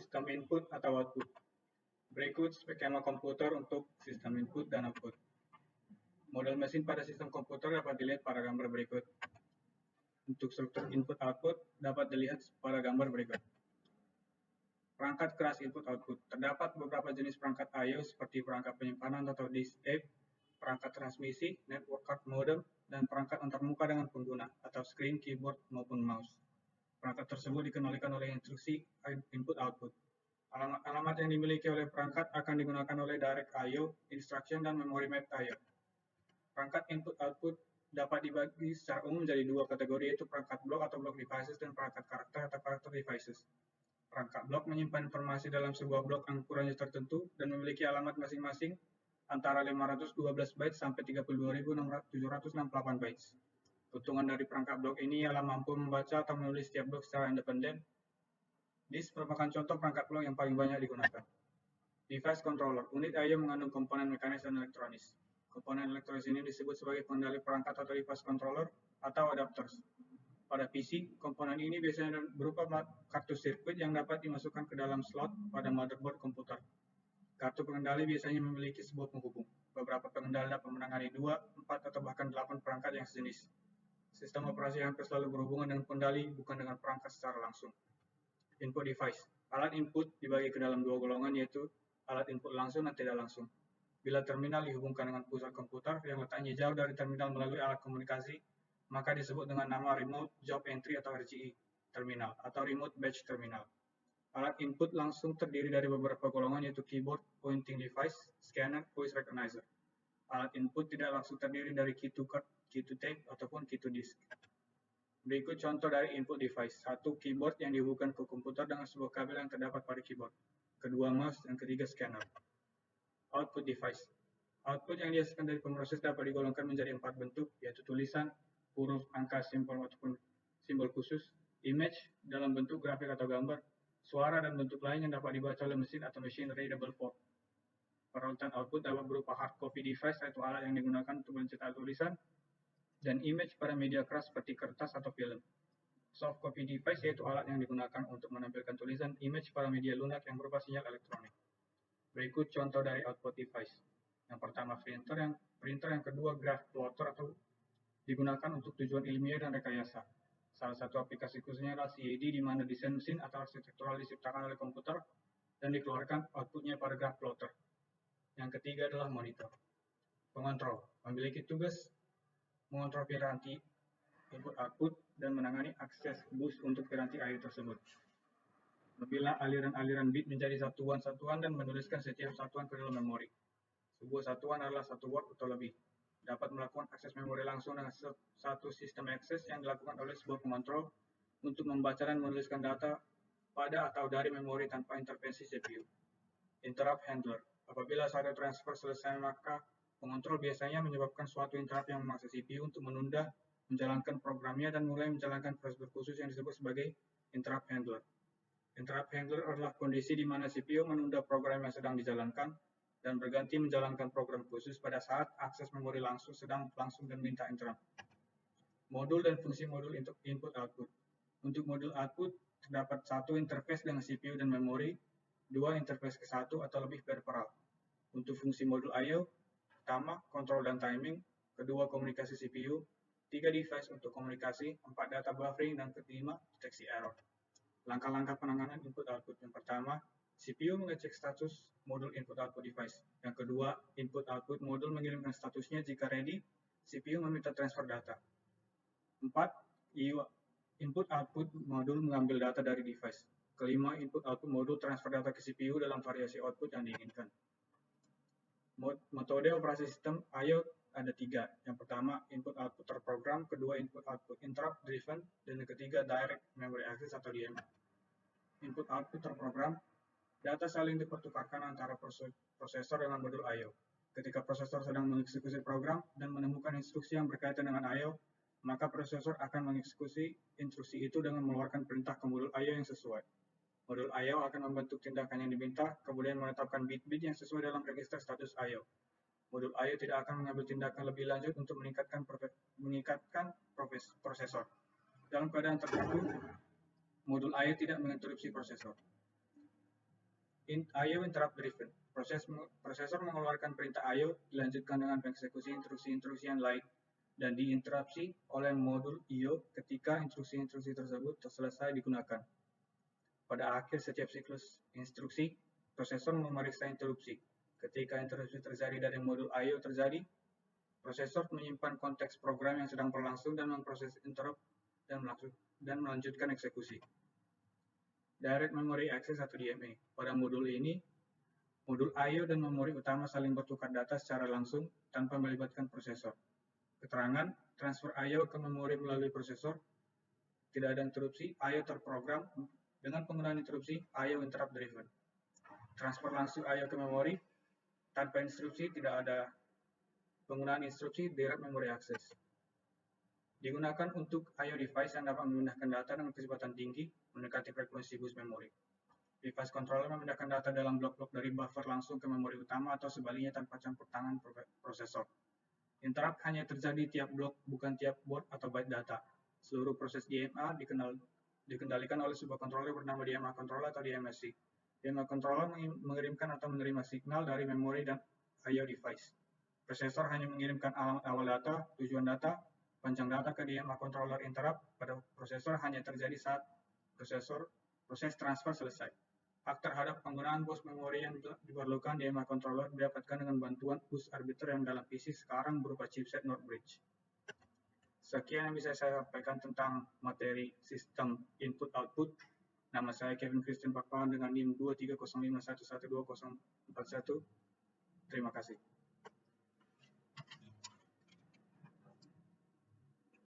sistem input atau output. Berikut skema komputer untuk sistem input dan output. Model mesin pada sistem komputer dapat dilihat pada gambar berikut. Untuk struktur input-output dapat dilihat pada gambar berikut. Perangkat keras input-output. Terdapat beberapa jenis perangkat I/O seperti perangkat penyimpanan atau disk A, perangkat transmisi, network card modem, dan perangkat antarmuka dengan pengguna atau screen, keyboard, maupun mouse. Perangkat tersebut dikendalikan oleh instruksi input-output. Alamat yang dimiliki oleh perangkat akan digunakan oleh direct I/O, instruction, dan memory mapped I/O. Perangkat input-output dapat dibagi secara umum menjadi dua kategori, yaitu perangkat blok atau block devices dan perangkat karakter atau character devices. Perangkat blok menyimpan informasi dalam sebuah blok yang ukurannya tertentu dan memiliki alamat masing-masing antara 512 bytes sampai 32.768 bytes. Keuntungan dari perangkat blok ini ialah mampu membaca atau menulis setiap blok secara independen. Disk merupakan contoh perangkat blok yang paling banyak digunakan. Device controller, unit I/O mengandung komponen mekanis dan elektronis. Komponen elektronis ini disebut sebagai pengendali perangkat atau device controller atau adapters. Pada PC, komponen ini biasanya berupa kartu sirkuit yang dapat dimasukkan ke dalam slot pada motherboard komputer. Kartu pengendali biasanya memiliki sebuah penghubung. Beberapa pengendali dapat menangani 2, 4, atau bahkan 8 perangkat yang sejenis. Sistem operasi hampir selalu berhubungan dengan pengendali, bukan dengan perangkat secara langsung. Input device. Alat input dibagi ke dalam dua golongan, yaitu alat input langsung dan tidak langsung. Bila terminal dihubungkan dengan pusat komputer yang letaknya jauh dari terminal melalui alat komunikasi, maka disebut dengan nama Remote Job Entry atau RJE terminal atau Remote Batch Terminal. Alat input langsung terdiri dari beberapa golongan, yaitu keyboard, pointing device, scanner, voice recognizer. Alat input tidak langsung terdiri dari key to card, key to tape, ataupun key to disk. Berikut contoh dari input device. 1. Keyboard yang dihubungkan ke komputer dengan sebuah kabel yang terdapat pada keyboard. Kedua, mouse, dan ketiga, scanner. Output device. Output yang dihasilkan dari pemroses dapat digolongkan menjadi 4 bentuk, yaitu tulisan, huruf, angka, simbol, ataupun simbol khusus, image dalam bentuk grafik atau gambar, suara, dan bentuk lain yang dapat dibaca oleh mesin atau machine readable form. Peralatan output dapat berupa hard copy device, yaitu alat yang digunakan untuk mencetak tulisan, dan image pada media keras seperti kertas atau film. Soft copy device yaitu alat yang digunakan untuk menampilkan tulisan image pada media lunak yang berupa sinyal elektronik. Berikut contoh dari output device. Yang pertama printer, yang kedua graph plotter atau digunakan untuk tujuan ilmiah dan rekayasa. Salah satu aplikasi khususnya adalah CAD, di mana desain mesin atau arsitektural diciptakan oleh komputer dan dikeluarkan outputnya pada graph plotter. Yang ketiga adalah monitor. Pengontrol memiliki tugas mengontrol piranti input-output dan menangani akses bus untuk piranti I/O tersebut. Memilah aliran-aliran bit menjadi satuan-satuan dan menuliskan setiap satuan ke dalam memori. Sebuah satuan adalah 1 word atau lebih. Dapat melakukan akses memori langsung dengan satu sistem akses yang dilakukan oleh sebuah pengontrol untuk membaca dan menuliskan data pada atau dari memori tanpa intervensi CPU. Interrupt handler. Apabila satu transfer selesai, maka pengontrol biasanya menyebabkan suatu interrupt yang memaksa CPU untuk menunda menjalankan programnya dan mulai menjalankan prosedur khusus yang disebut sebagai interrupt handler. Interrupt handler adalah kondisi di mana CPU menunda program yang sedang dijalankan dan berganti menjalankan program khusus pada saat akses memori sedang berlangsung dan minta interrupt. Modul dan fungsi modul untuk input-output. Untuk modul output, terdapat 1 interface dengan CPU dan memori, 2 interface ke 1 atau lebih peripheral. Untuk fungsi modul I/O, pertama, kontrol dan timing, kedua, komunikasi CPU, 3 device untuk komunikasi, 4 data buffering, dan kelima, deteksi error. Langkah-langkah penanganan input-output. Yang pertama, CPU mengecek status modul input-output device. Yang kedua, input-output modul mengirimkan statusnya. Jika ready, CPU meminta transfer data. 4. Input-output modul mengambil data dari device. Kelima, input-output modul transfer data ke CPU dalam variasi output yang diinginkan. Metode operasi sistem I/O ada 3. Yang pertama, input-output terprogram, kedua, input-output interrupt driven, dan yang ketiga, direct memory access atau DMA. Input-output terprogram, data saling dipertukarkan antara prosesor dengan modul I/O. Ketika prosesor sedang mengeksekusi program dan menemukan instruksi yang berkaitan dengan I/O, maka prosesor akan mengeksekusi instruksi itu dengan mengeluarkan perintah ke modul I/O yang sesuai. Modul I/O akan membentuk tindakan yang diminta, kemudian menetapkan bit-bit yang sesuai dalam register status I/O. Modul I/O tidak akan mengambil tindakan lebih lanjut untuk meningkatkan prosesor. Dalam keadaan tertentu, modul I/O tidak menginterupsi prosesor. I/O interrupt driven. Prosesor mengeluarkan perintah I/O, dilanjutkan dengan mengeksekusi instruksi-instruksi yang lain, dan diinterupsi oleh modul I/O ketika instruksi-instruksi tersebut selesai digunakan. Pada akhir setiap siklus instruksi, prosesor memeriksa interupsi. Ketika interupsi terjadi dari modul I/O terjadi, prosesor menyimpan konteks program yang sedang berlangsung dan memproses interrupt dan melanjutkan eksekusi. Direct Memory Access atau DMA. Pada modul ini, modul I/O dan memori utama saling bertukar data secara langsung tanpa melibatkan prosesor. Keterangan transfer I/O ke memori melalui prosesor, tidak ada interupsi, I/O terprogram dengan penggunaan interupsi I/O interrupt driven. Transfer langsung I/O ke memori tanpa instruksi, tidak ada penggunaan instruksi direct memory access. Digunakan untuk I/O device yang dapat memindahkan data dengan kecepatan tinggi mendekati frekuensi bus memori. Device controller memindahkan data dalam blok-blok dari buffer langsung ke memori utama atau sebaliknya tanpa campur tangan prosesor. Interrupt hanya terjadi tiap blok, bukan tiap baud atau byte data. Seluruh proses DMA dikendalikan oleh sebuah controller bernama DMA controller atau DMSC. DMA controller mengirimkan atau menerima signal dari memori dan I/O device. Prosesor hanya mengirimkan awal data, tujuan data, panjang data ke DMA controller. Interrupt pada prosesor hanya terjadi saat proses transfer selesai. Hak terhadap penggunaan bus memori yang diperlukan DMA controller didapatkan dengan bantuan bus arbiter yang dalam PC sekarang berupa chipset Northbridge. Sekian yang bisa saya sampaikan tentang materi sistem input-output. Nama saya Kevin Christian Pakpahan dengan NIM 230511241. Terima kasih.